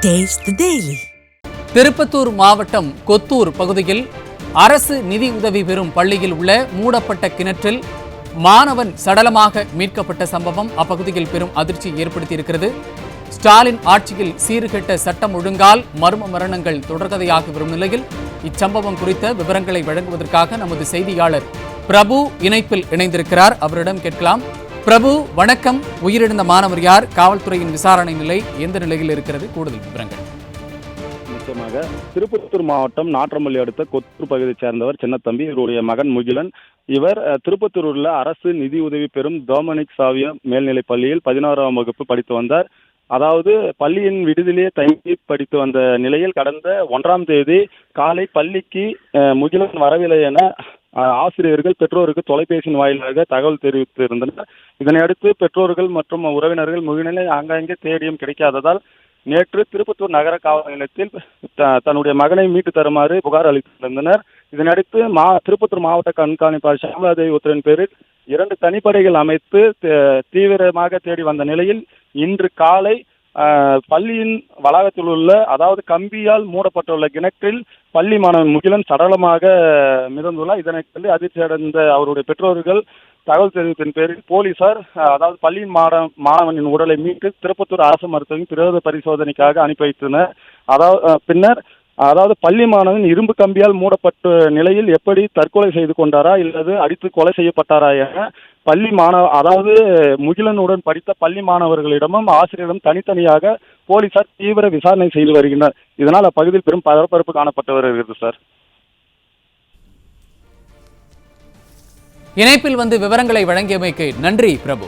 Taste the Daily. Tirupattur மாவட்டம் கொத்தூர் பகுதியில் அரசு நிதி உதவி பெறும் பள்ளியில் உள்ள மூடப்பட்ட கிணற்றில் மாணவன் சடலமாக மீட்கப்பட்ட சம்பவம் அப்பகுதியில் பெரும் அதிர்ச்சி ஏற்படுத்தியிருக்கிறது. ஸ்டாலின் ஆட்சியில் சீர்கெட்ட சட்டம் ஒழுங்கால் மர்ம மரணங்கள் தொடர்கதையாகி வரும் நிலையில் இச்சம்பவம் குறித்த விவரங்களை வழங்குவதற்காக நமது செய்தியாளர் பிரபு இணைப்பில் இணைந்திருக்கிறார். அவரிடம் கேட்கலாம். பிரபு, வணக்கம். உயிரிழந்த மாணவர் யார்? காவல்துறையின் விசாரணை நிலை எந்த நிலையில் இருக்கிறது? கூடுதல் விவரங்கள். நிச்சயமாக திருப்பத்தூர் மாவட்டம் நாற்றம்பள்ளி அடுத்த கொத்தூர் பகுதியைச் சேர்ந்தவர் சின்னத்தம்பி. இவருடைய மகன் முகிலன். இவர் திருப்பத்தூர் உள்ள அரசு நிதி உதவி பெறும் டொமினிக் சாவியா மேல்நிலைப் பள்ளியில் 11ஆம் வகுப்பு படித்து வந்தார். அதாவது பள்ளியின் விடுதியிலே தங்கி படித்து வந்த நிலையில் கடந்த 1ஆம் தேதி காலை பள்ளிக்கு முகிலன் வரவில்லை என ஆசிரியர்கள் பெற்றோருக்கு தொலைபேசியின் வாயிலாக தகவல் தெரிவித்திருந்தனர். இதனையடுத்து பெற்றோர்கள் மற்றும் உறவினர்கள் முகிலனை ஆங்காங்கே தேடியும் கிடைக்காததால் நேற்று திருப்பத்தூர் நகர காவல் நிலையத்தில் தன்னுடைய மகனை மீட்டு தருமாறு புகார் அளித்திருந்தனர். இதனையடுத்து திருப்பத்தூர் மாவட்ட கண்காணிப்பாளர் ஷியாமளாதேவி உத்தரவின் பேரில் 2 தனிப்படைகள் அமைத்து தீவிரமாக தேடி வந்த நிலையில் இன்று காலை பள்ளியின் வளாகத்தில் உள்ள அதாவது கம்பியால் மூடப்பட்டுள்ள கிணற்றில் பள்ளி மாணவன் முகிலன் சடலமாக மிதந்துள்ளார். இதனை சொல்லி அதிர்ச்சி அடைந்த அவருடைய பெற்றோர்கள் தகவல் தெரிவித்தின் பேரில் போலீசார் அதாவது பள்ளியின் மாணவனின் உடலை மீட்டு திருப்பத்தூர் அரசு மருத்துவமனையில் பிரேத பரிசோதனைக்காக அனுப்பி வைத்தனர். அதாவது பள்ளி மாணவன் இரும்பு கம்பியால் மூடப்பட்ட நிலையில் எப்படி தற்கொலை செய்து கொண்டாரா இல்லது அடித்து கொலை செய்யப்பட்டாரா என பள்ளி அதாவது முகிலனுடன் படித்த பள்ளி மாணவர்களிடமும் ஆசிரியரிடம் தனித்தனியாக போலீசார் தீவிர விசாரணை செய்து வருகின்றனர். இதனால் அப்பகுதியில் பெரும் பரபரப்பு காணப்பட்டு வருகிறது. சார், இணைப்பில் வந்து விவரங்களை வழங்கியமைக்கு நன்றி பிரபு.